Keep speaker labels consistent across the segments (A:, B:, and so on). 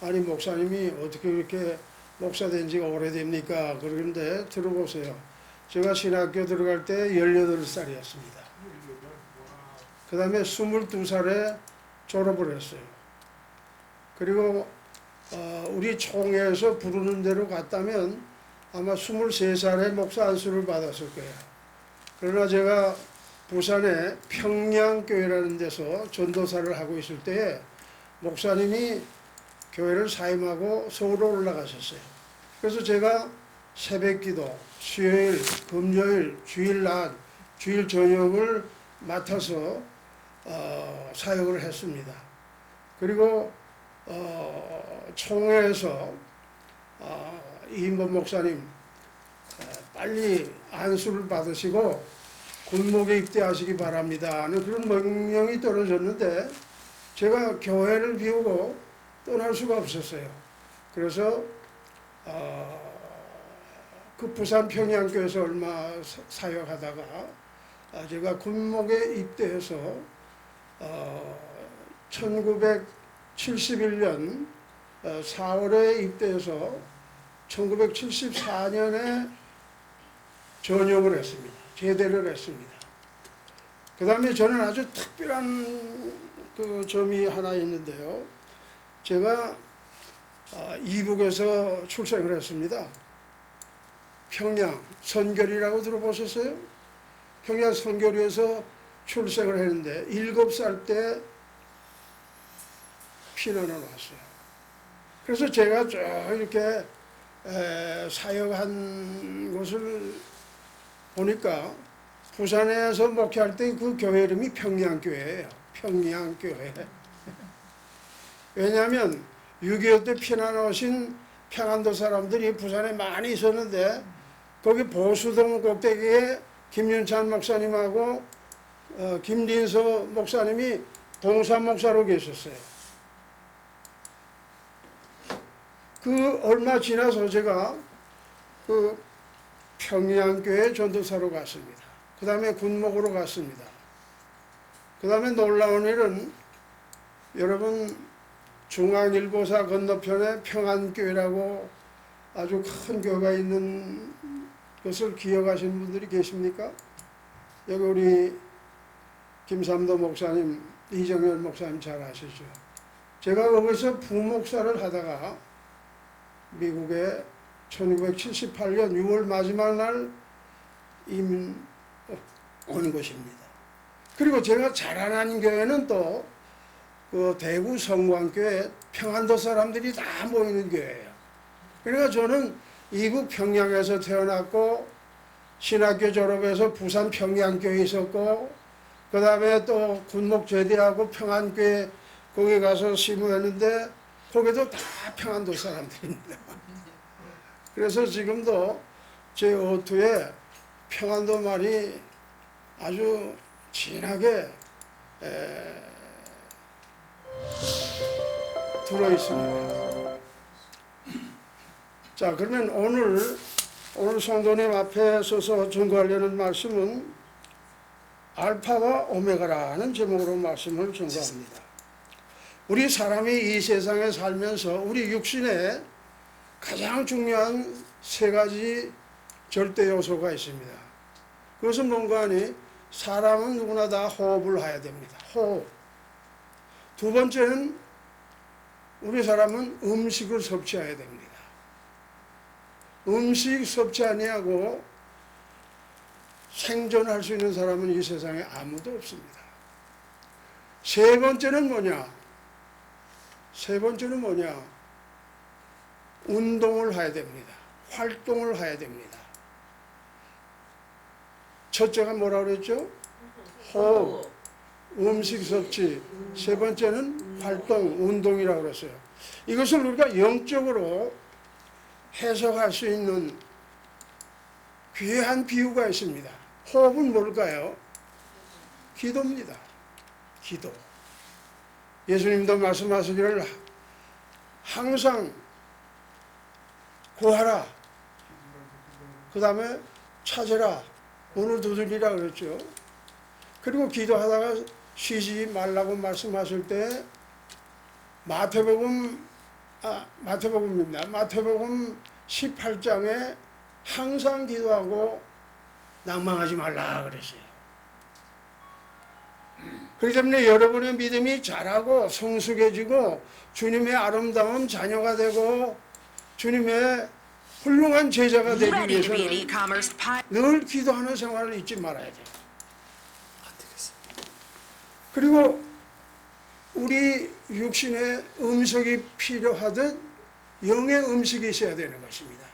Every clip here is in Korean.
A: 아니 목사님이 어떻게 그렇게 목사 된 지가 오래됩니까? 그러는데 들어보세요. 제가 신학교 들어갈 때 18살이었습니다. 그 다음에 22살에 졸업을 했어요. 그리고 우리 총회에서 부르는 대로 갔다면 아마 23살에 목사 안수를 받았을 거예요. 그러나 제가 부산의 평양교회라는 데서 전도사를 하고 있을 때에 목사님이 교회를 사임하고 서울로 올라가셨어요. 그래서 제가 새벽기도, 수요일, 금요일, 주일낮, 주일 저녁을 맡아서 사역을 했습니다. 그리고 총회에서 이인범 목사님 빨리 안수를 받으시고 군목에 입대하시기 바랍니다 하는 그런 명령이 떨어졌는데 제가 교회를 비우고 떠날 수가 없었어요. 그래서 그 부산 평양교회에서 얼마 사역하다가 제가 군목에 입대해서 1971년 4월에 입대해서 1974년에 전역을 했습니다. 제대를 했습니다. 그 다음에 저는 아주 특별한 그 점이 하나 있는데요. 제가 이북에서 출생을 했습니다. 평양 선결이라고 들어보셨어요? 평양 선결에서 출생을 했는데 7살 때 피난을 왔어요. 그래서 제가 쭉 이렇게 사역한 곳을 보니까 부산에서 목회할 때 그 교회 이름이 평양교회예요. 평양교회. 왜냐하면 6.25 때 피난 오신 평안도 사람들이 부산에 많이 있었는데 거기 보수동 꼭대기에 김윤찬 목사님하고 김린서 목사님이 동산 목사로 계셨어요. 그 얼마 지나서 제가 그 평양교회 전도사로 갔습니다. 그 다음에 군목으로 갔습니다. 그 다음에 놀라운 일은 여러분 중앙일보사 건너편에 평안교회라고 아주 큰 교회가 있는 것을 기억하시는 분들이 계십니까? 여기 우리 김삼도 목사님, 이정열 목사님 잘 아시죠? 제가 거기서 부목사를 하다가 미국에 1978년 6월 마지막 날 이민 온 것입니다. 그리고 제가 자라난 교회는 또 그 대구 성광교회 평안도 사람들이 다 모이는 교회예요. 그러니까 저는 이북 평양에서 태어났고 신학교 졸업해서 부산 평양교회에 있었고 그 다음에 또 군목 제대하고 평안교회 거기 가서 시무했는데 거기도 다 평안도 사람들입니다. 그래서 지금도 제 어투에 평안도 말이 아주 진하게 들어있습니다. 자, 그러면 오늘 성도님 앞에 서서 증거하려는 말씀은 알파와 오메가라는 제목으로 말씀을 증거합니다. 우리 사람이 이 세상에 살면서 우리 육신에 가장 중요한 세 가지 절대 요소가 있습니다. 그것은 뭔가 하니 사람은 누구나 다 호흡을 해야 됩니다. 호흡. 두 번째는 우리 사람은 음식을 섭취해야 됩니다. 음식 섭취 아니하고 생존할 수 있는 사람은 이 세상에 아무도 없습니다. 세 번째는 뭐냐? 운동을 해야 됩니다. 활동을 해야 됩니다. 첫째가 뭐라고 그랬죠? 호흡, 음식 섭취. 세 번째는 활동, 운동이라고 그랬어요. 이것을 우리가 영적으로 해석할 수 있는 귀한 비유가 있습니다. 호흡은 뭘까요? 기도입니다. 기도. 예수님도 말씀하시기를 항상 구하라. 그 다음에 찾으라. 문을 두드리라 그랬죠. 그리고 기도하다가 쉬지 말라고 말씀하실 때 마태복음 마태복음입니다. 마태복음 18장에 항상 기도하고 낭망하지 말라 그랬어요. 그렇기 때문에 여러분의 믿음이 자라고 성숙해지고 주님의 아름다운 자녀가 되고 주님의 훌륭한 제자가 되기
B: Ready to be an
A: 위해서는
B: e-commerce pilot.
A: 늘 기도하는 생활을 잊지 말아야 돼요. 그리고 우리 육신의 음식이 필요하듯 영의 음식이 있어야 되는 것입니다.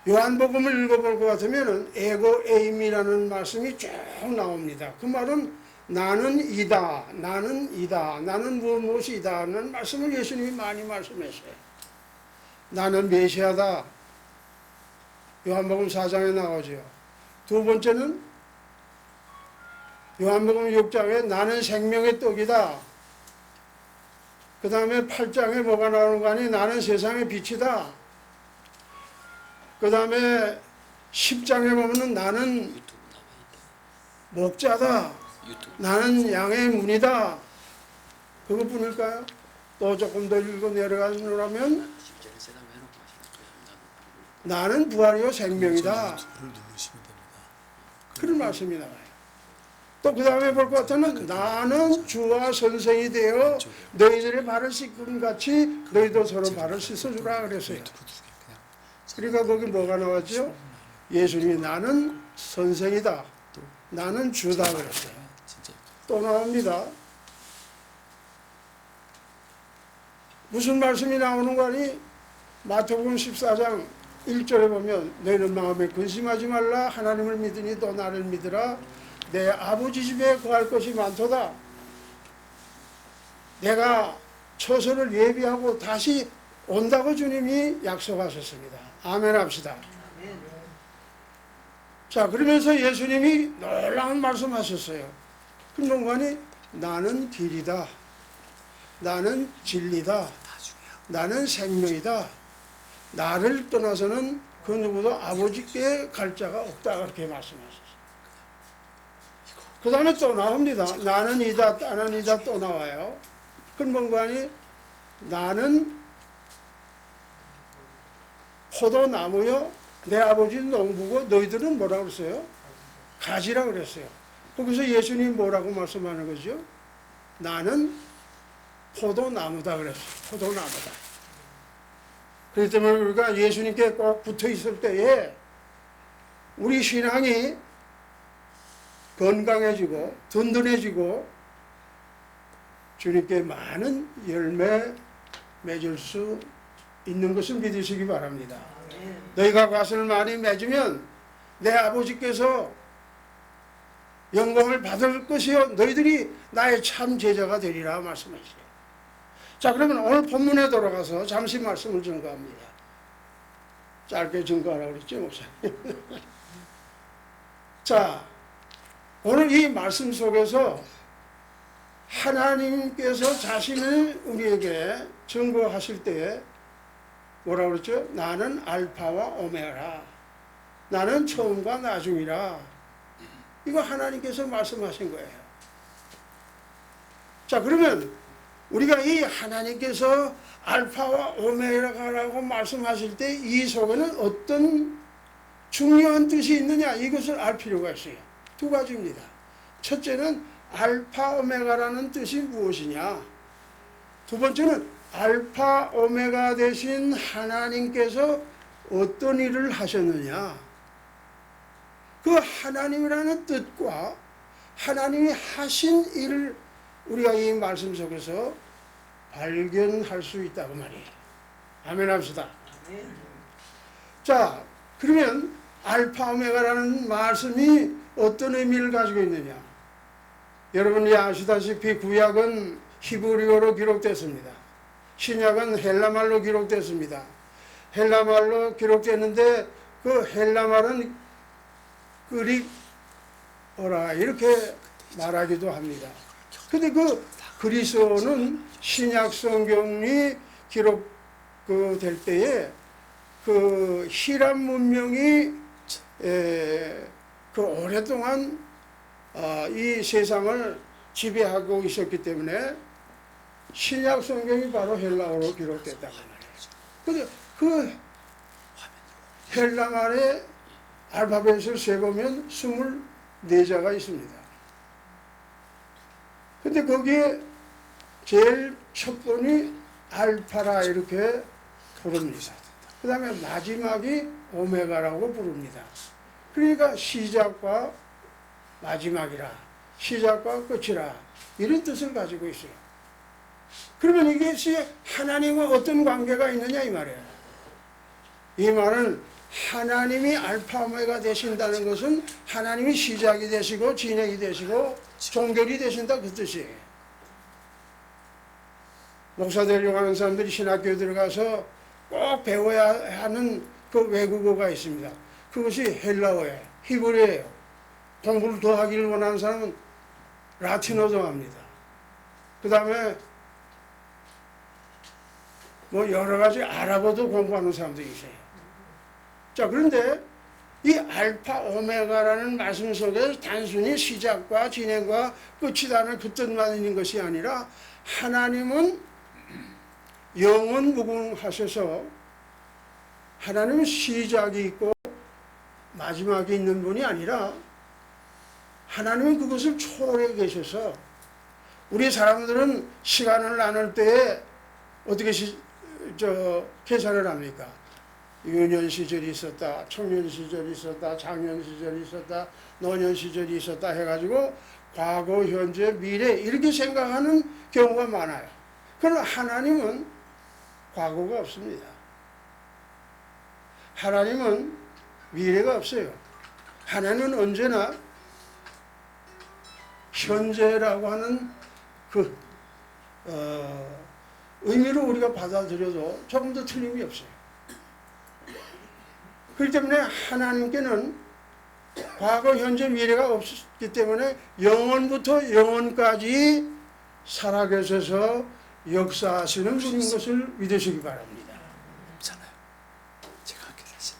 A: 요한복음을 읽어볼 것 같으면 에고 에임이라는 말씀이 쭉 나옵니다. 그 말은 나는 이다, 나는 이다, 나는 무엇이다 하는 말씀을 예수님이 많이 말씀했어요. 나는 메시아다. 요한복음 4장에 나오죠. 두 번째는 요한복음 6장에 나는 생명의 떡이다. 그 다음에 8장에 뭐가 나오는 거 아니? 나는 세상의 빛이다. 그 다음에 10장에 보면 나는 목자다. 나는 양의 문이다. 그것뿐일까요? 또 조금 더 읽고 내려가면 나는 부활이요 생명이다. 그런 말씀이 나와요. 또 그 다음에 볼 것 같으면 나는 주와 선생이 되어 너희들의 발을 씻음 같이 너희도 서로 발을 씻어주라 그랬어요. 그러니까 거기 뭐가 나왔죠? 예수님이 나는 선생이다. 나는 주다 그랬어요. 또 나옵니다. 무슨 말씀이 나오는 거 아니? 마태복음 14장 1절에 보면 너희는 마음에 근심하지 말라. 하나님을 믿으니 또 나를 믿으라. 내 아버지 집에 거할 것이 많도다. 내가 처소를 예비하고 다시 온다고 주님이 약속하셨습니다. 아멘 합시다. 자, 그러면서 예수님이 놀라운 말씀하셨어요. 그 공간이 나는 길이다. 나는 진리다. 나는 생명이다. 나를 떠나서는 그 누구도 아버지께 갈 자가 없다. 그렇게 말씀하셨어요. 그 다음에 또 나옵니다. 나는 이다, 나는 이다 또 나와요. 그 공간이 나는 포도나무요. 내 아버지는 농부고 너희들은 뭐라고 그랬어요? 가지라 그랬어요. 거기서 예수님이 뭐라고 말씀하는 거죠? 나는 포도나무다 그랬어요. 포도나무다. 그렇기 때문에 우리가 예수님께 꼭 붙어 있을 때에 우리 신앙이 건강해지고 든든해지고 주님께 많은 열매 맺을 수 있는 것을 믿으시기 바랍니다. 너희가 밭을 많이 맺으면 내 아버지께서 영광을 받을 것이요 너희들이 나의 참 제자가 되리라 말씀하시죠. 자, 그러면 오늘 본문에 돌아가서 잠시 말씀을 증거합니다. 짧게 증거하라고 그랬죠, 목사님. 자, 오늘 이 말씀 속에서 하나님께서 자신을 우리에게 증거하실 때에 뭐라고 그랬죠? 나는 알파와 오메가라. 나는 처음과 나중이라. 이거 하나님께서 말씀하신 거예요. 자, 그러면 우리가 이 하나님께서 알파와 오메가라고 말씀하실 때 이 속에는 어떤 중요한 뜻이 있느냐 이것을 알 필요가 있어요. 두 가지입니다. 첫째는 알파 오메가라는 뜻이 무엇이냐. 두 번째는 알파 오메가 되신 하나님께서 어떤 일을 하셨느냐. 그 하나님이라는 뜻과 하나님이 하신 일을 우리가 이 말씀 속에서 발견할 수 있다고 말이에요. 아멘 합시다. 자, 그러면 알파 오메가라는 말씀이 어떤 의미를 가지고 있느냐. 여러분이 아시다시피 구약은 히브리어로 기록됐습니다. 신약은 헬라말로 기록됐습니다. 헬라말로 기록됐는데 그 헬라말은 그리어라 이렇게 말하기도 합니다. 근데 그 그리스어는 신약 성경이 기록될 때에 그 히람 문명이 그 오랫동안 이 세상을 지배하고 있었기 때문에 신약 성경이 바로 헬라어로 기록됐다고 말이에요. 근데 그 헬라 말의 알파벳을 세보면 24자가 있습니다. 근데 거기에 제일 첫 번이 알파라 이렇게 부릅니다. 그 다음에 마지막이 오메가라고 부릅니다. 그러니까 시작과 마지막이라, 시작과 끝이라 이런 뜻을 가지고 있어요. 그러면 이것이 하나님과 어떤 관계가 있느냐 이 말이에요. 이 말은 하나님이 알파 오메가 되신다는 것은 하나님이 시작이 되시고 진행이 되시고 종결이 되신다 그 뜻이에요. 목사 되려고 하는 사람들이 신학교에 들어가서 꼭 배워야 하는 그 외국어가 있습니다. 그것이 헬라어예요. 히브리어예요. 공부를 더 하기를 원하는 사람은 라틴어도 합니다. 그 다음에 뭐 여러 가지 아랍어도 공부하는 사람들이 있어요. 자, 그런데 이 알파 오메가라는 말씀 속에서 단순히 시작과 진행과 끝이라는 그 뜻만 있는 것이 아니라 하나님은 영원 무궁하셔서 하나님은 시작이 있고 마지막이 있는 분이 아니라 하나님은 그것을 초월해 계셔서 우리 사람들은 시간을 나눌 때에 어떻게 계산을 합니까? 유년 시절이 있었다, 청년 시절이 있었다, 장년 시절이 있었다, 노년 시절이 있었다 해가지고 과거, 현재, 미래 이렇게 생각하는 경우가 많아요. 그러나 하나님은 과거가 없습니다. 하나님은 미래가 없어요. 하나님은 언제나 현재라고 하는 그 의미로 우리가 받아들여도 조금 더 틀림이 없어요. 그렇기 때문에 하나님께는 과거, 현재, 미래가 없기 때문에 영원부터 영원까지 살아계셔서 역사하시는 분인 것을 믿으시기 바랍니다.
B: 없잖아요. 제가 학교 다시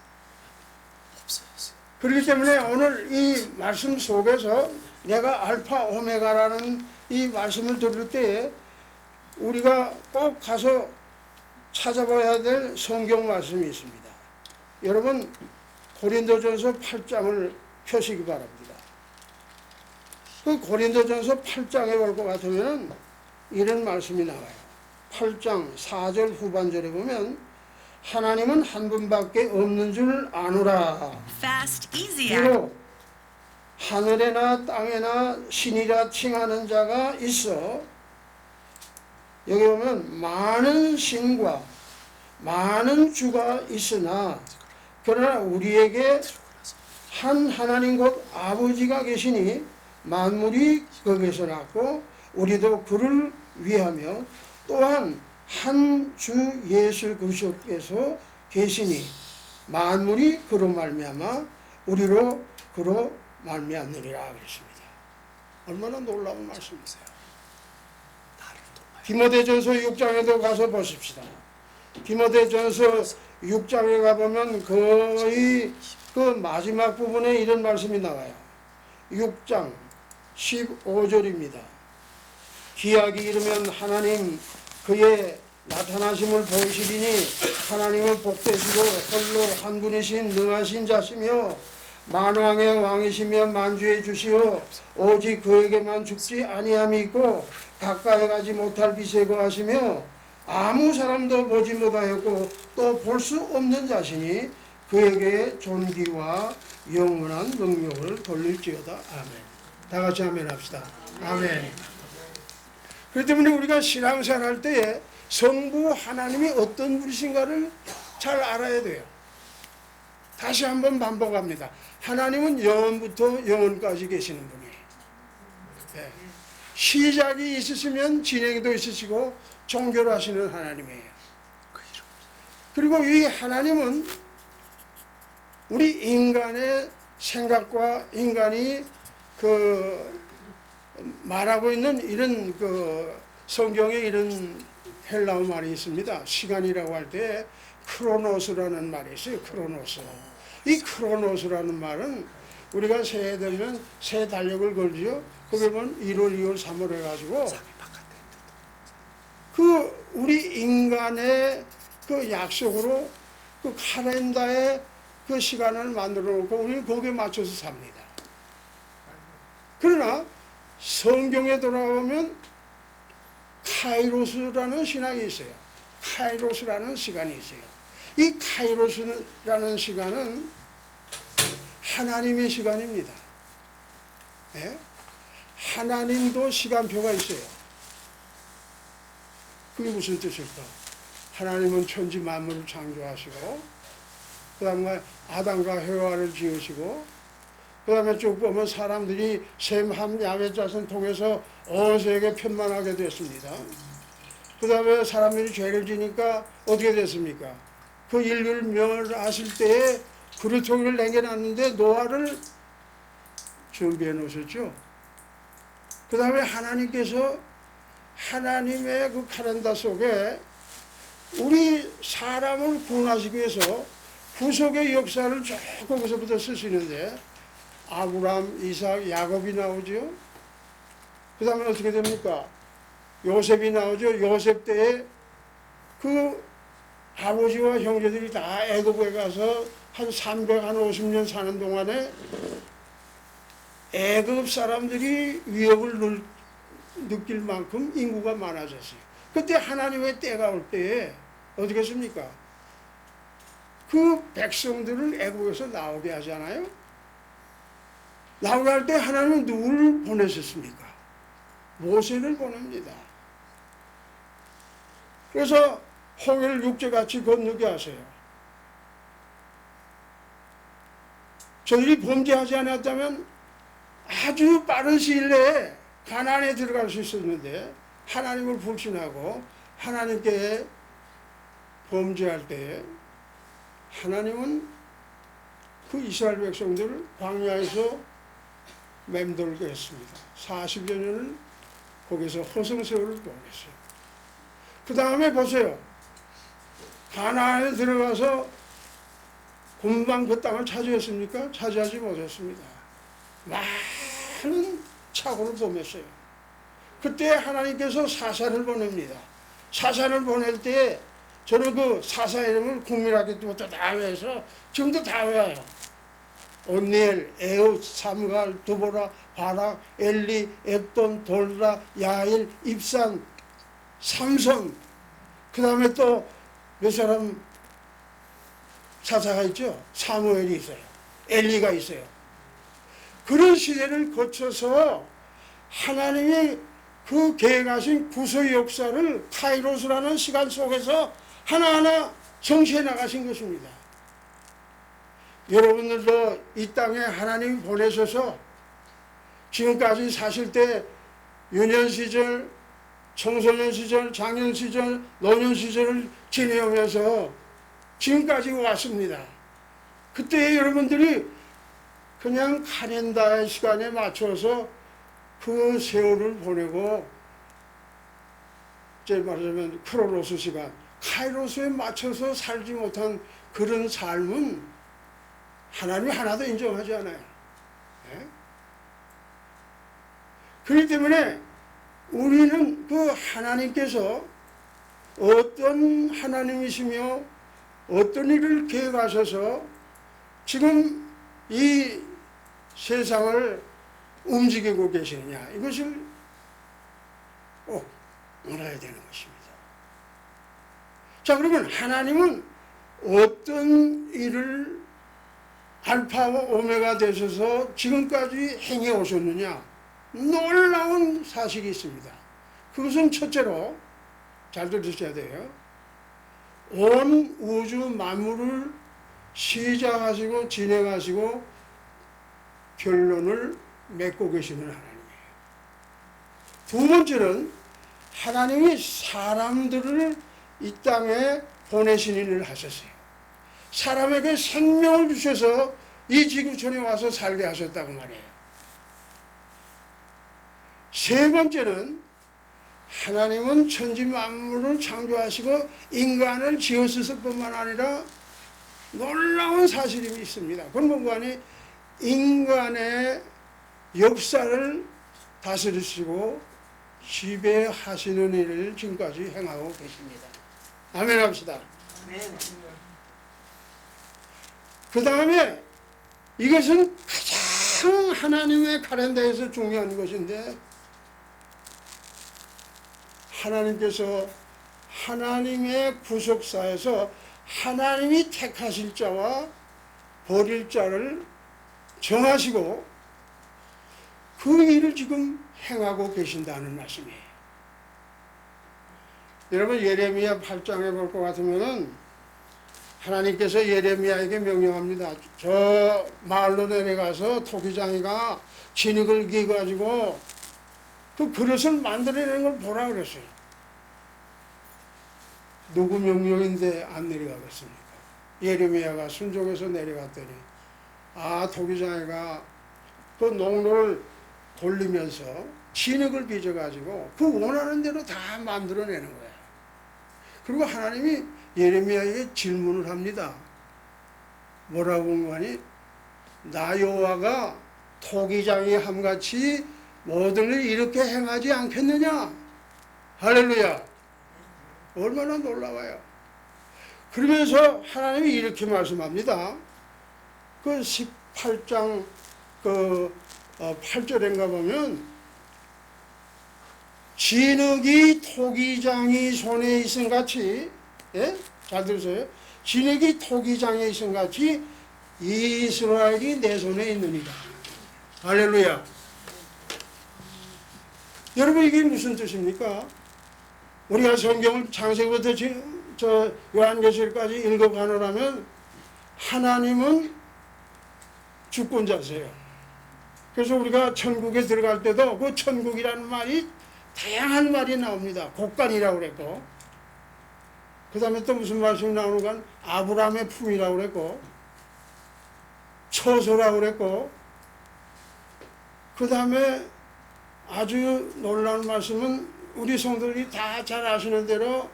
B: 없어졌어요.
A: 그렇기 때문에 오늘 이 말씀 속에서 내가 알파 오메가라는 이 말씀을 들을 때에 우리가 꼭 가서 찾아봐야 될 성경 말씀이 있습니다. 여러분 고린도전서 8장을 펴시기 바랍니다. 그 고린도전서 8장에 볼 것 같으면 이런 말씀이 나와요. 8장 4절 후반절에 보면 하나님은 한 분밖에 없는 줄 아노라. 비록 하늘에나 땅에나 신이라 칭하는 자가 있어. 여기 보면 많은 신과 많은 주가 있으나 그러나 우리에게 한 하나님 곧 아버지가 계시니 만물이 거기서 났고 우리도 그를 위하며 또한 한 주 예수 그리스도께서 계시니 만물이 그로 말미암아 우리로 그로 말미암느니라 그랬습니다. 얼마나 놀라운 말씀이세요. 디모데전서 6장에도 가서 보십시다. 디모데전서 6장에 가보면 거의 그 마지막 부분에 이런 말씀이 나와요. 6장 15절입니다. 기약이 이르면 하나님 그의 나타나심을 보이시리니 하나님은 복되시고 홀로 한 분이신 능하신 자시며 만왕의 왕이시며 만주의 주시오 오직 그에게만 죽지 아니함이 있고 가까이 가지 못할 빛에 거하시며 아무 사람도 보지 못하였고 또 볼 수 없는 자시니 그에게 존귀와 영원한 능력을 돌릴지어다. 아멘. 다 같이 아멘 합시다. 아멘. 그렇기 때문에 우리가 신앙생활 할 때에 성부 하나님이 어떤 분이신가를 잘 알아야 돼요. 다시 한번 반복합니다. 하나님은 영원부터 영원까지 계시는 분이에요. 네. 시작이 있으시면 진행도 있으시고 종결하시는 하나님이에요. 그리고 이 하나님은 우리 인간의 생각과 인간이 말하고 있는 이런 성경에 이런 헬라어 말이 있습니다. 시간이라고 할 때 크로노스라는 말이 있어요. 크로노스. 이 크로노스라는 말은 우리가 새해 되면 새 달력을 걸지요. 그게 보면 1월, 2월, 3월 해가지고 그 우리 인간의 그 약속으로 그 칼렌다에 그 시간을 만들어 놓고 우리는 거기에 맞춰서 삽니다. 그러나 성경에 돌아오면 카이로스라는 신학이 있어요. 카이로스라는 시간이 있어요. 이 카이로스라는 시간은 하나님의 시간입니다. 예? 하나님도 시간표가 있어요. 그게 무슨 뜻일까? 하나님은 천지 만물을 창조하시고 그 다음에 아담과 헤와를 지으시고 그 다음에 쭉 보면 사람들이 셈, 함, 야벳 자손 통해서 온 세계에 편만하게 됐습니다. 그 다음에 사람들이 죄를 지니까 어떻게 됐습니까? 그 인류를 멸하실 때에 그루터기를 남겨놨는데 노아를 준비해 놓으셨죠. 그 다음에 하나님께서 하나님의 그 카렌다 속에 우리 사람을 구원하시기 위해서 구속의 역사를 쭉 거기서부터 쓰시는데 아브람, 이삭, 야곱이 나오죠. 그 다음에 어떻게 됩니까? 요셉이 나오죠. 요셉 때에 그 아버지와 형제들이 다 애굽에 가서 한 350년 사는 동안에 애굽 사람들이 위협을 느낄 만큼 인구가 많아졌어요. 그때 하나님의 때가 올 때에 어떻게 했습니까? 그 백성들을 애굽에서 나오게 하잖아요. 나오게 할 때 하나님은 누구를 보내셨습니까? 모세를 보냅니다. 그래서 홍해를 육지같이 건너게 하세요. 저들이 범죄하지 않았다면 아주 빠른 시일 내에 가나안에 들어갈 수 있었는데 하나님을 불신하고 하나님께 범죄할 때에 하나님은 그 이스라엘 백성들을 광야에서 맴돌게 했습니다. 40여 년을 거기서 허송세월을 보냈어요. 그 다음에 보세요. 가나안에 들어가서 금방 그 땅을 차지했습니까? 차지하지 못했습니다. 많은 착오를 범했어요. 그때 하나님께서 사사를 보냅니다. 사사를 보낼 때 저는 그 사사 이름을 국민학교부터 다 외워서 지금도 다 외워요. 온니엘, 에웃, 삼갈, 두보라, 바락, 엘리, 앱돈, 돌라, 야일, 입산, 삼손. 그 다음에 또 몇 사람 사사가 있죠. 사무엘이 있어요. 엘리가 있어요. 그런 시대를 거쳐서 하나님이 그 계획하신 구속 역사를 카이로스라는 시간 속에서 하나하나 성취해 나가신 것입니다. 여러분들도 이 땅에 하나님이 보내셔서 지금까지 사실 때 유년 시절, 청소년 시절, 장년 시절, 노년 시절을 지내오면서 지금까지 왔습니다. 그때 여러분들이 그냥 카렌다의 시간에 맞춰서 그 세월을 보내고 제 말하자면 크로노스 시간, 카이로스에 맞춰서 살지 못한 그런 삶은 하나님이 하나도 인정하지 않아요. 네? 그렇기 때문에 우리는 그 하나님께서 어떤 하나님이시며 어떤 일을 계획하셔서 지금 이 세상을 움직이고 계시느냐, 이것을 꼭 알아야 되는 것입니다. 자, 그러면 하나님은 어떤 일을 알파와 오메가 되셔서 지금까지 행해 오셨느냐, 놀라운 사실이 있습니다. 그것은 첫째로 잘 들으셔야 돼요. 온 우주 만물을 시작하시고 진행하시고 결론을 맺고 계시는 하나님이에요. 두 번째는 하나님이 사람들을 이 땅에 보내신 일을 하셨어요. 사람에게 생명을 주셔서 이 지구촌에 와서 살게 하셨다고 말이에요. 세 번째는 하나님은 천지 만물을 창조하시고 인간을 지으셨을 뿐만 아니라 놀라운 사실이 있습니다. 그건 뭔가 하니 인간의 역사를 다스리시고 지배하시는 일을 지금까지 행하고 계십니다. 아멘 합시다. 그 다음에 이것은 가장 하나님의 카렌더에서 중요한 것인데, 하나님께서 하나님의 구속사에서 하나님이 택하실 자와 버릴 자를 정하시고 그 일을 지금 행하고 계신다는 말씀이에요. 여러분, 예레미야 8장에 볼 것 같으면은 하나님께서 예레미야에게 명령합니다. 저 마을로 내려가서 토기장이가 진흙을 기가지고 그 그릇을 만들어내는 걸 보라 그랬어요. 누구 명령인데 안 내려가겠습니까? 예레미야가 순종해서 내려갔더니 토기장이가 그 농로를 돌리면서 진흙을 빚어가지고 그 원하는 대로 다 만들어내는 거야. 그리고 하나님이 예레미야에게 질문을 합니다. 뭐라고 하니? 나 여호와가 토기장이 함같이 모든 일 이렇게 행하지 않겠느냐? 할렐루야. 얼마나 놀라워요. 그러면서 하나님이 이렇게 말씀합니다. 그 18장 8절인가 보면 진흙이 토기장이 손에 있은 같이, 예? 잘 들으세요. 진흙이 토기장에 있은 같이 이스라엘이 내 손에 있느니라. 할렐루야. 여러분, 이게 무슨 뜻입니까? 우리가 성경을 창세기부터 저 요한계시록까지 읽어가노라면 하나님은 주권자세요. 그래서 우리가 천국에 들어갈 때도 그 천국이라는 말이 다양한 말이 나옵니다. 곡간이라고 그랬고, 그 다음에 또 무슨 말씀이 나오는가? 아브라함의 품이라고 그랬고, 처소라고 그랬고, 그 다음에 아주 놀라운 말씀은 우리 성도들이 다 잘 아시는 대로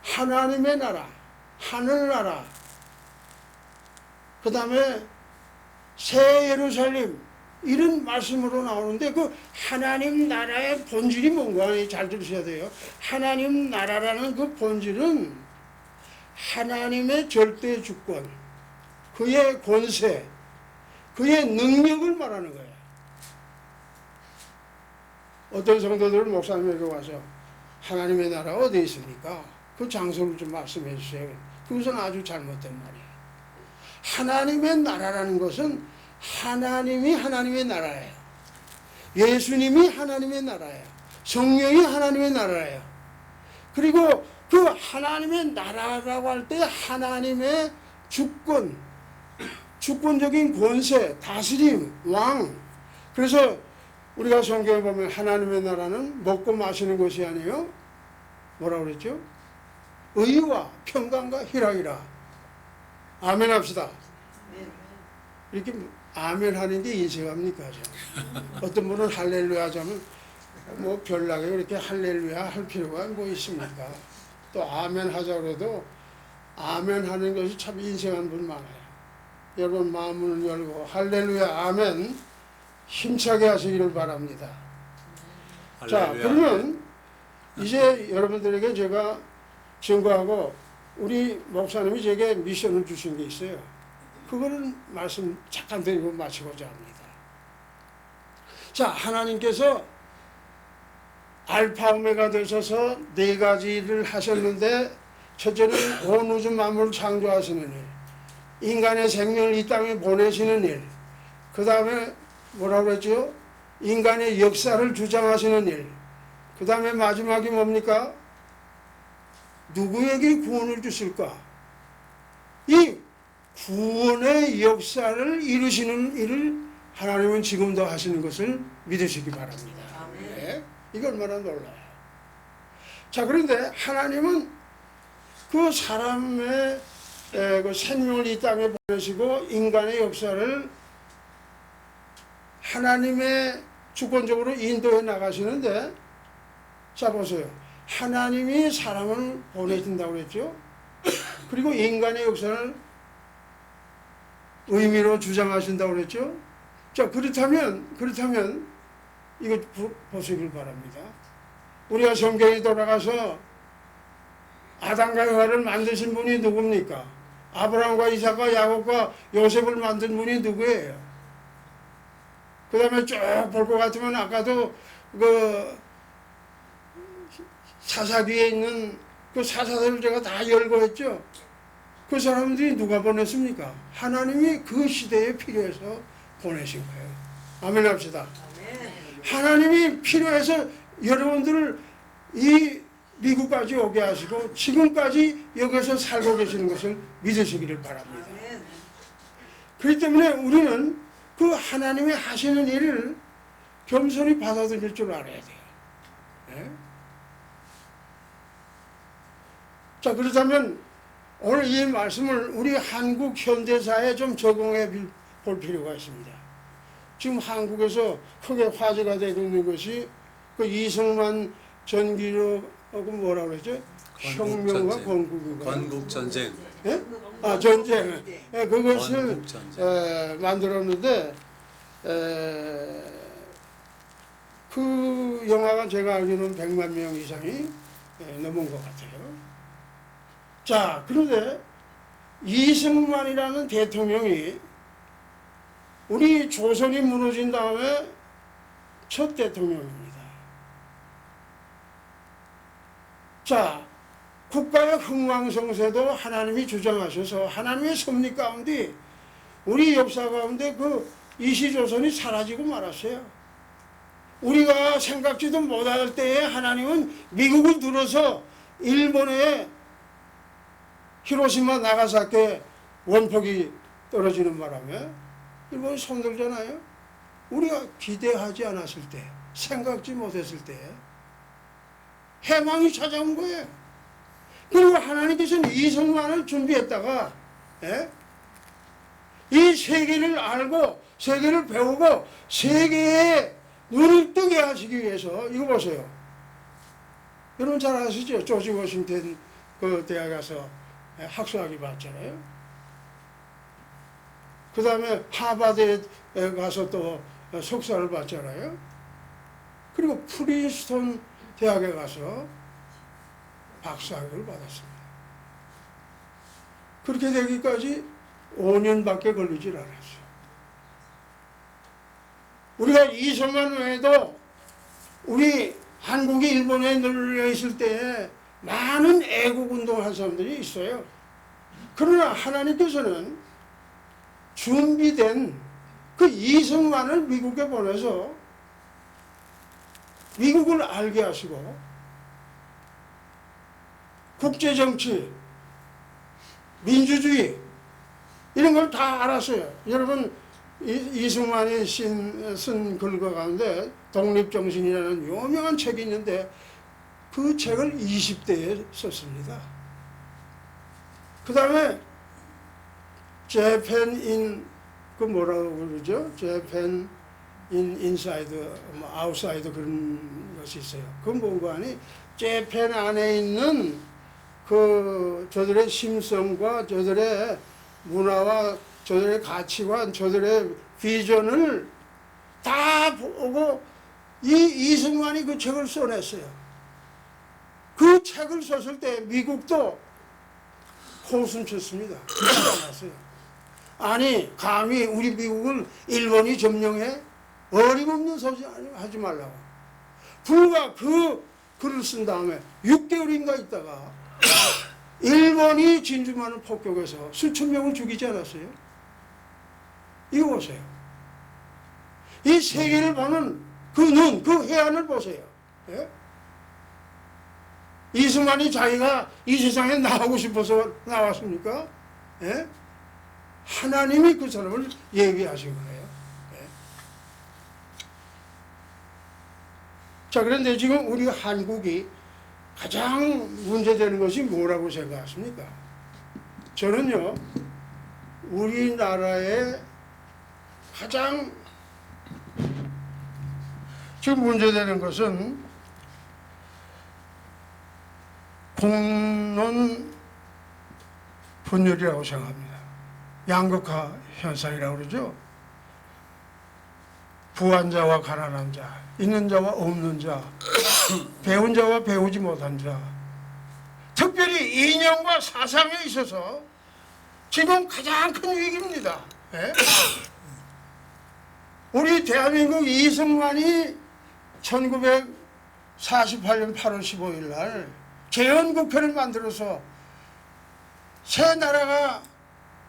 A: 하나님의 나라, 하늘나라, 그 다음에 새 예루살렘, 이런 말씀으로 나오는데 그 하나님 나라의 본질이 뭔가 잘 들으셔야 돼요. 하나님 나라라는 그 본질은 하나님의 절대 주권, 그의 권세, 그의 능력을 말하는 거예요. 어떤 성도들은 목사님에게 와서 하나님의 나라 어디에 있습니까? 그 장소를 좀 말씀해 주세요. 그것은 아주 잘못된 말이에요. 하나님의 나라라는 것은 하나님이 하나님의 나라예요. 예수님이 하나님의 나라예요. 성령이 하나님의 나라예요. 그리고 그 하나님의 나라라고 할 때 하나님의 주권, 주권적인 권세, 다스림, 왕. 그래서 우리가 성경에 보면 하나님의 나라는 먹고 마시는 것이 아니에요. 뭐라고 그랬죠? 의와 평강과 희락이라. 아멘 합시다. 이렇게 아멘 하는 게 인색합니까? 어떤 분은 할렐루야 하자면 뭐 별나게 이렇게 할렐루야 할 필요가 뭐 있습니까? 또 아멘 하자 그래도 아멘 하는 것이 참 인색한 분 많아요. 여러분 마음을 열고 할렐루야 아멘 힘차게 하시기를 바랍니다. 할렐루야. 자, 그러면 이제 여러분들에게 제가 증거하고 우리 목사님이 제게 미션을 주신 게 있어요. 그거는 말씀 잠깐 드리고 마치고자 합니다. 자, 하나님께서 알파 오메가 되셔서 네 가지를 하셨는데, 첫째는 온 우주 만물을 창조하시는 일, 인간의 생명을 이 땅에 보내시는 일, 그 다음에 뭐라고 그랬죠? 인간의 역사를 주장하시는 일, 그 다음에 마지막이 뭡니까? 누구에게 구원을 주실까? 이 구원의 역사를 이루시는 일을 하나님은 지금도 하시는 것을 믿으시기 바랍니다. 네, 이거 얼마나 놀라요. 자, 그런데 하나님은 그 사람의 그 생명을 이 땅에 보내시고 인간의 역사를 하나님의 주권적으로 인도해 나가시는데, 자 보세요. 하나님이 사람을 보내신다고 그랬죠. 그리고 인간의 역사를 의미로 주장하신다고 그랬죠. 자, 그렇다면 이거 보시길 바랍니다. 우리가 성경에 돌아가서 아담과 여화를 만드신 분이 누굽니까? 아브라함과 이삭과 야곱과 요셉을 만든 분이 누구예요? 그 다음에 쭉 볼 것 같으면 아까도 그 사사기에 있는 그 사사들을 제가 다 열고 했죠. 그 사람들이 누가 보냈습니까? 하나님이 그 시대에 필요해서 보내신 거예요. 아멘 합시다. 하나님이 필요해서 여러분들을 이 미국까지 오게 하시고 지금까지 여기서 살고 계시는 것을 믿으시기를 바랍니다. 그렇기 때문에 우리는 그 하나님이 하시는 일을 겸손히 받아들일 줄 알아야 돼요. 네? 자, 그렇다면 오늘 이 말씀을 우리 한국 현대사에 좀 적용해 볼 필요가 있습니다. 지금 한국에서 크게 화제가 되고 있는 것이 그 이승만 전기로 뭐라 그러죠? 혁명과 건국인가?
B: 건국전쟁.
A: 예? 아, 전쟁. 예, 그것을
B: 건국전쟁.
A: 만들었는데 그 영화가 제가 알기로는 100만 명 이상이 넘은 것 같아요. 자, 그런데 이승만이라는 대통령이 우리 조선이 무너진 다음에 첫 대통령입니다. 자, 국가의 흥왕성쇠도 하나님이 주장하셔서 하나님의 섭리 가운데 우리 역사 가운데 그 이시조선이 사라지고 말았어요. 우리가 생각지도 못할 때에 하나님은 미국을 들어서 일본의 히로시마 나가사키 원폭이 떨어지는 바람에 일본이 손들잖아요. 우리가 기대하지 않았을 때, 생각지 못했을 때 해망이 찾아온 거예요. 그리고 하나님께서는 이승만을 준비했다가 이 세계를 알고 세계를 배우고 세계에 눈을 뜨게 하시기 위해서 이거 보세요. 여러분 잘 아시죠? 조지 워싱턴 그 대학 가서 학사학위 받잖아요. 그 다음에 하버드에 가서 또 석사를 받잖아요. 그리고 프린스턴 대학에 가서 박사학위를 받았습니다. 그렇게 되기까지 5년밖에 걸리질 않았어요. 우리가 이승만 외에도 우리 한국이 일본에 널려 있을 때에 많은 애국운동한 사람들이 있어요. 그러나 하나님께서는 준비된 그 이승만을 미국에 보내서 미국을 알게 하시고 국제정치, 민주주의 이런 걸 다 알았어요. 여러분 이승만이 쓴 글과 가운데 독립정신이라는 유명한 책이 있는데 그 책을 20대에 썼습니다. 그 다음에 Japan in 그 뭐라고 그러죠? Japan in inside, outside 그런 것이 있어요. 그건 뭔가 하니 재팬 안에 있는 그 저들의 심성과 저들의 문화와 저들의 가치관, 저들의 비전을 다 보고 이승만이 그 책을 써냈어요. 그 책을 썼을 때 미국도 호순 쳤습니다. 그렇지 않았어요. 아니 감히 우리 미국을 일본이 점령해? 어림없는 소리 하지 말라고. 불과 그 글을 쓴 다음에 6개월인가 있다가 일본이 진주만을 폭격해서 수천 명을 죽이지 않았어요? 이거 보세요. 이 세계를 보는 그 눈, 그 해안을 보세요. 예? 이승만이 자기가 이 세상에 나오고 싶어서 나왔습니까? 예? 하나님이 그 사람을 예비하신 거예요. 예? 자, 그런데 지금 우리 한국이 가장 문제되는 것이 뭐라고 생각하십니까? 저는요, 우리나라의 가장 지금 문제되는 것은 공론 분열이라고 생각합니다. 양극화 현상이라고 그러죠. 부한 자와 가난한 자, 있는 자와 없는 자, 배운 자와 배우지 못한 자, 특별히 이념과 사상에 있어서 지금 가장 큰 위기입니다. 예? 우리 대한민국 이승만이 1948년 8월 15일 날 재헌국회를 만들어서 새 나라가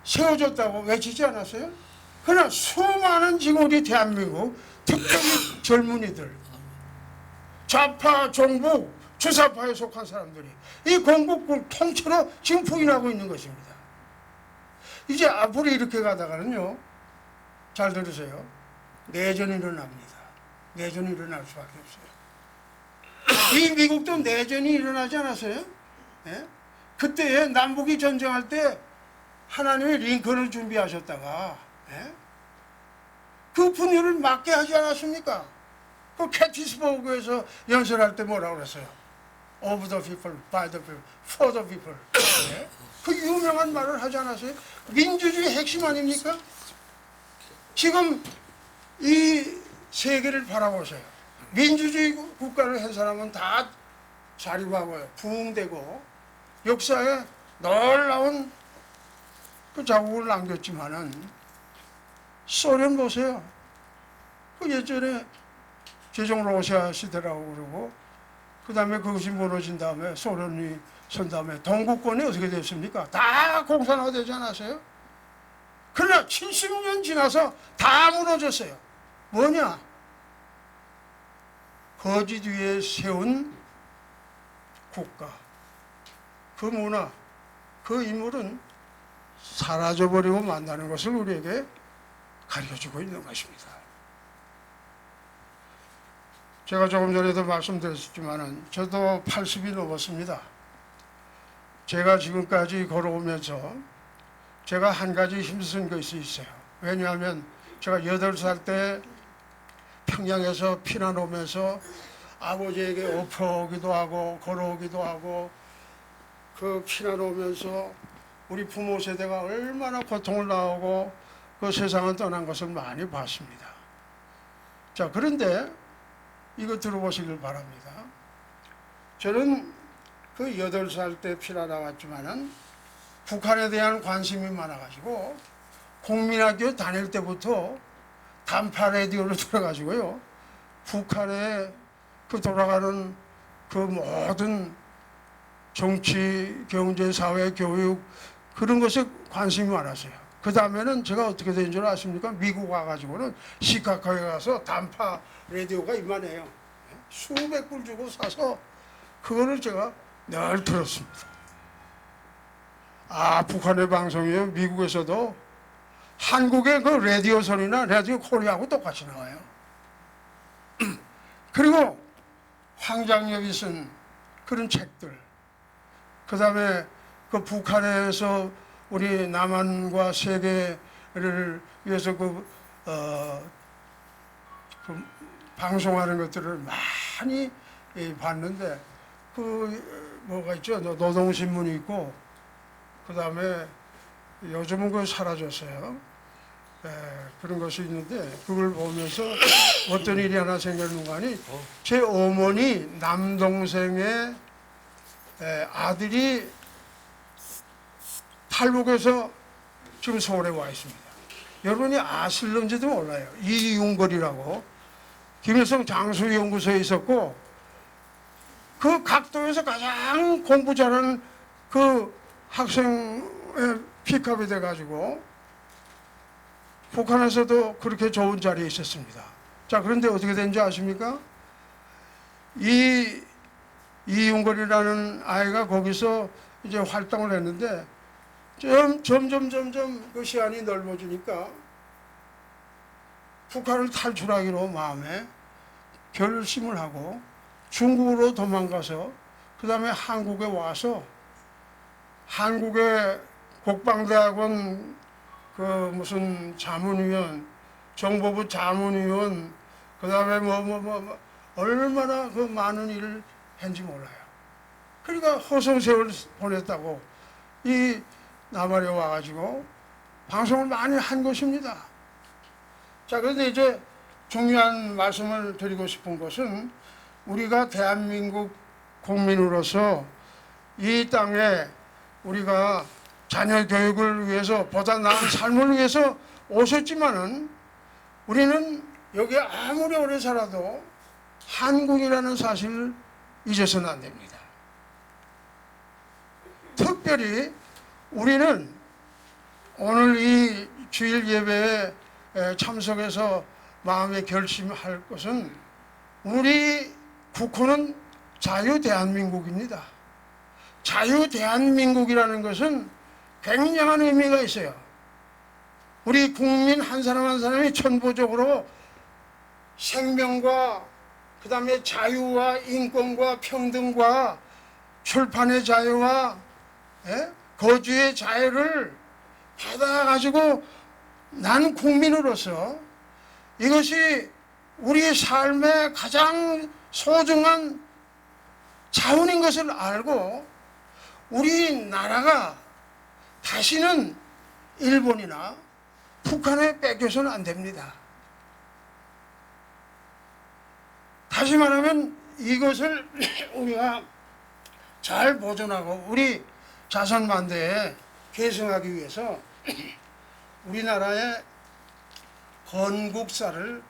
A: 세워졌다고 외치지 않았어요? 그러나 수많은 지금 우리 대한민국 특별히 젊은이들, 좌파, 종북, 주사파에 속한 사람들이 이 건국을 통째로 지금 부인하고 있는 것입니다. 이제 앞으로 이렇게 가다가는요, 잘 들으세요. 내전이 일어납니다. 내전이 일어날 수밖에 없어요. 이 미국도 내전이 일어나지 않았어요? 예? 그때 남북이 전쟁할 때 하나님이 링컨을 준비하셨다가 예? 그 분열을 막게 하지 않았습니까? 그 캐티스버그에서 연설할 때 뭐라고 그랬어요? Of the people, by the people, for the people. 예? 그 유명한 말을 하지 않았어요? 민주주의 핵심 아닙니까? 지금 이 세계를 바라보세요. 민주주의 국가를 한 사람은 다 자립하고요, 부흥되고 역사에 놀라운 그 자국을 남겼지만은 소련 보세요. 그 예전에 제종 러시아 시대라고 그러고 그 다음에 그것이 무너진 다음에 소련이 선 다음에 동구권이 어떻게 됐습니까? 다 공산화가 되지 않았어요? 그러나 70년 지나서 다 무너졌어요. 뭐냐? 거짓 위에 세운 국가, 그 문화, 그 인물은 사라져버리고 만나는 것을 우리에게 가르쳐주고 있는 것입니다. 제가 조금 전에도 말씀드렸지만 저도 80이 넘었습니다. 제가 지금까지 걸어오면서 제가 한 가지 힘쓴 것이 있어요. 왜냐하면 제가 8살 때 평양에서 피난 오면서 아버지에게 엎어오기도 하고 걸어오기도 하고 그 피난 오면서 우리 부모 세대가 얼마나 고통을 당하고 그 세상을 떠난 것을 많이 봤습니다. 자, 그런데 이거 들어보시길 바랍니다. 저는 그 8살 때 피난 나왔지만은 북한에 대한 관심이 많아가지고 국민학교 다닐 때부터 단파 라디오를 들어가지고요, 북한에 그 돌아가는 그 모든 정치, 경제, 사회, 교육 그런 것에 관심이 많았어요. 그 다음에는 제가 어떻게 된 줄 아십니까? 미국 와가지고는 시카고에 가서 단파 라디오가 이만해요. 수백 불 주고 사서 그거를 제가 늘 들었습니다. 아, 북한의 방송이요, 미국에서도 한국의 그 라디오 선이나 라디오 코리아하고 똑같이 나와요. 그리고 황장엽이 쓴 그런 책들, 그 다음에 그 북한에서 우리 남한과 세계를 위해서 그 방송하는 것들을 많이 봤는데 그 뭐가 있죠? 노동신문이 있고 그 다음에 요즘은 그거 사라졌어요. 그런 것이 있는데 그걸 보면서 어떤 일이 하나 생겼는가 하니 제 어머니 남동생의 아들이 탈북해서 지금 서울에 와 있습니다. 여러분이 아실는지도 몰라요. 이윤걸이라고 김일성 장수연구소에 있었고 그 각도에서 가장 공부 잘하는 그 학생의 픽업이 돼가지고 북한에서도 그렇게 좋은 자리에 있었습니다. 자, 그런데 어떻게 된지 아십니까? 이윤걸이라는 아이가 거기서 이제 활동을 했는데 점점 그 시간이 넓어지니까 북한을 탈출하기로 마음에 결심을 하고 중국으로 도망가서 그 다음에 한국에 와서 한국의 국방대학원 그 무슨 자문위원, 정보부 자문위원, 그 다음에 얼마나 그 많은 일을 했는지 몰라요. 그러니까 허송세월 보냈다고 이 남한에 와가지고 방송을 많이 한 것입니다. 자, 그런데 이제 중요한 말씀을 드리고 싶은 것은 우리가 대한민국 국민으로서 이 땅에 우리가 자녀 교육을 위해서 보다 나은 삶을 위해서 오셨지만은 우리는 여기 아무리 오래 살아도 한국이라는 사실을 잊어서는 안 됩니다. 특별히 우리는 오늘 이 주일 예배에 참석해서 마음에 결심할 것은 우리 국호는 자유대한민국입니다. 자유대한민국이라는 것은 굉장한 의미가 있어요. 우리 국민 한 사람 한 사람이 천부적으로 생명과 그 다음에 자유와 인권과 평등과 출판의 자유와 거주의 자유를 받아가지고 난 국민으로서 이것이 우리 삶의 가장 소중한 자원인 것을 알고 우리나라가 다시는 일본이나 북한에 뺏겨서는 안 됩니다. 다시 말하면 이것을 우리가 잘 보존하고 우리 자선만대에 계승하기 위해서 우리나라의 건국사를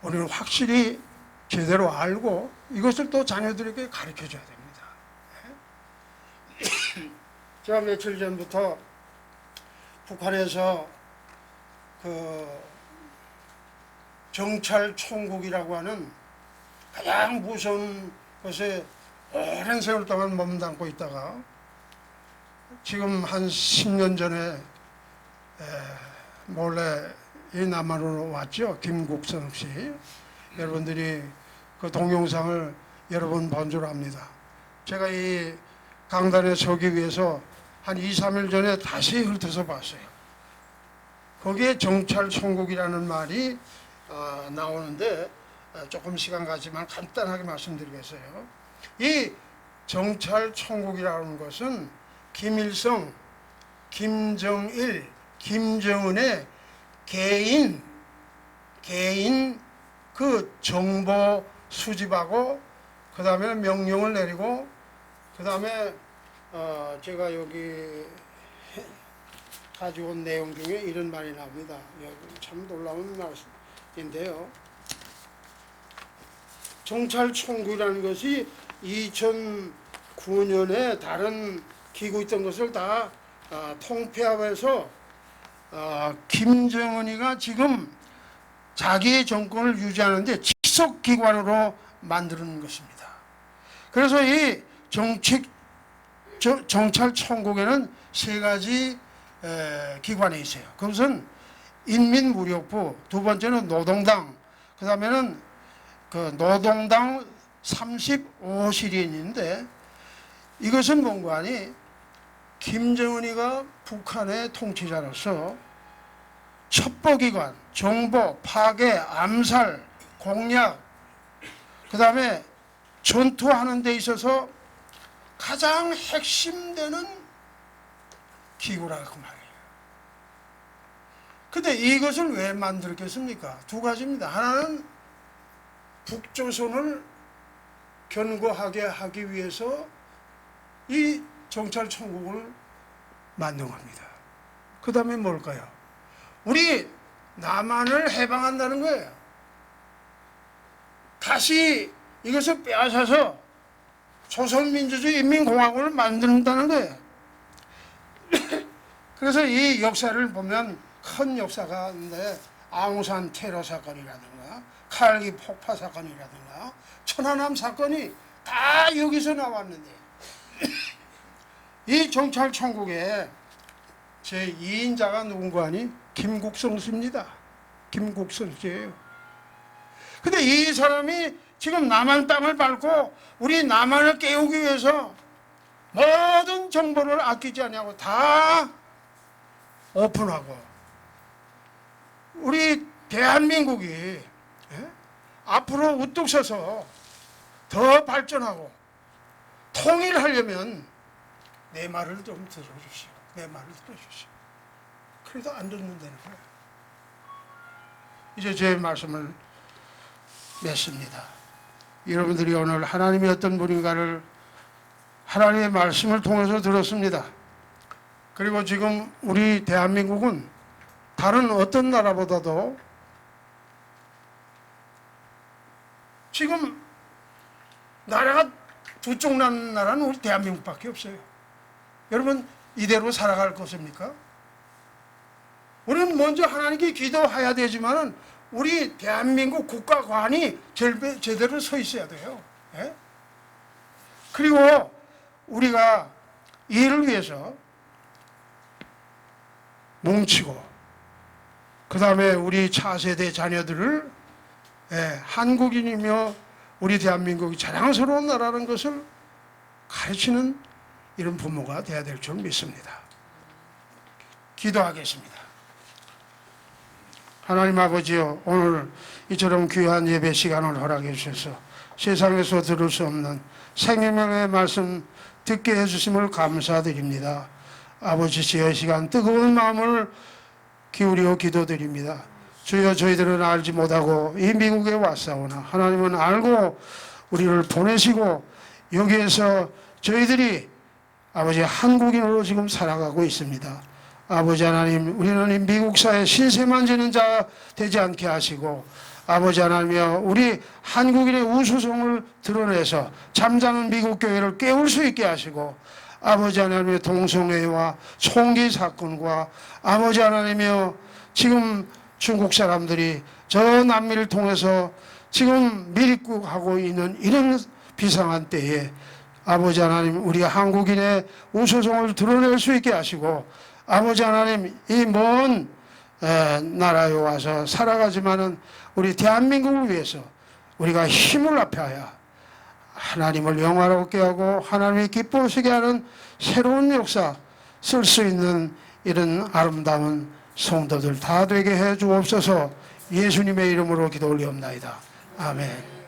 A: 우리는 확실히 제대로 알고 이것을 또 자녀들에게 가르쳐줘야 됩니다. 제가 며칠 전부터 북한에서 그 정찰총국이라고 하는 가장 무서운 것에 오랜 세월 동안 몸담고 있다가 지금 한 10년 전에 몰래 이 남한으로 왔죠. 김국성 씨. 여러분들이 그 동영상을 여러 번 본 줄 압니다. 제가 이 강단에 서기 위해서 한 2, 3일 전에 다시 훑어서 봤어요. 거기에 정찰총국이라는 말이 나오는데 조금 시간 가지만 간단하게 말씀드리겠어요. 이 정찰총국이라는 것은 김일성, 김정일, 김정은의 개인 그 정보 수집하고 그 다음에 명령을 내리고 그 다음에 제가 여기 가지고 온 내용 중에 이런 말이 나옵니다. 참 놀라운 말인데요. 정찰총국이라는 것이 2009년에 다른 기구 있던 것을 다 통폐합해서 김정은이가 지금 자기의 정권을 유지하는데 직속기관으로 만드는 것입니다. 그래서 이 정찰총국에는 세 가지 기관이 있어요. 그것은 인민무력부, 두 번째는 노동당, 그 다음에는 그 노동당 35실이 있는데 이것은 뭔가 하니 김정은이가 북한의 통치자로서 첩보기관, 정보, 파괴, 암살, 공략, 그 다음에 전투하는 데 있어서 가장 핵심되는 기구라고 말이에요. 근데 이것을 왜 만들었겠습니까? 두 가지입니다. 하나는 북조선을 견고하게 하기 위해서 이 정찰총국을 만든 겁니다. 그 다음에 뭘까요? 우리 남한을 해방한다는 거예요. 다시 이것을 빼앗아서 조선민주주의 인민공화국을 만든다는 거예요. 그래서 이 역사를 보면 큰 역사가 있는데 아웅산 테러 사건이라든가 칼기 폭파 사건이라든가 천안함 사건이 다 여기서 나왔는데 이 정찰총국의 제2인자가 누군가 하니 김국성 씨입니다. 김국성 씨예요. 근데 이 사람이 지금 남한 땅을 밟고 우리 남한을 깨우기 위해서 모든 정보를 아끼지 않냐고 다 오픈하고 우리 대한민국이 앞으로 우뚝 서서 더 발전하고 통일하려면 내 말을 좀 들어주시오. 내 말을 들어주시오. 그래도 안 듣는다는 거예요. 이제 제 말씀을 맺습니다. 여러분들이 오늘 하나님이 어떤 분인가를 하나님의 말씀을 통해서 들었습니다. 그리고 지금 우리 대한민국은 다른 어떤 나라보다도 지금 나라가 두 쪽 나는 나라는 우리 대한민국밖에 없어요. 여러분 이대로 살아갈 것입니까? 우리는 먼저 하나님께 기도해야 되지만 우리 대한민국 국가관이 제대로 서 있어야 돼요. 예? 그리고 우리가 이를 위해서 뭉치고 그 다음에 우리 차세대 자녀들을 한국인이며 우리 대한민국이 자랑스러운 나라라는 것을 가르치는 이런 부모가 되어야 될 줄 믿습니다. 기도하겠습니다. 하나님 아버지여, 오늘 이처럼 귀한 예배 시간을 허락해 주셔서 세상에서 들을 수 없는 생명의 말씀 듣게 해주심을 감사드립니다. 아버지, 주여 시간 뜨거운 마음을 기울여 기도드립니다. 주여, 저희들은 알지 못하고 이 미국에 왔사오나 하나님은 알고 우리를 보내시고 여기에서 저희들이 아버지 한국인으로 지금 살아가고 있습니다. 아버지 하나님, 우리는 이 미국 사회 신세만 지는 자 되지 않게 하시고 아버지 하나님이여, 우리 한국인의 우수성을 드러내서 잠자는 미국 교회를 깨울 수 있게 하시고 아버지 하나님의 동성애와 총기 사건과 아버지 하나님이여, 지금 중국 사람들이 저 남미를 통해서 지금 밀입국하고 있는 이런 비상한 때에 아버지 하나님, 우리 한국인의 우수성을 드러낼 수 있게 하시고 아버지 하나님, 이 먼 나라에 와서 살아가지만은 우리 대한민국을 위해서 우리가 힘을 합하여 하나님을 영화롭게 하고 하나님이 기뻐하시게 하는 새로운 역사 쓸 수 있는 이런 아름다운 성도들 다 되게 해 주옵소서. 예수님의 이름으로 기도 올리옵나이다. 아멘.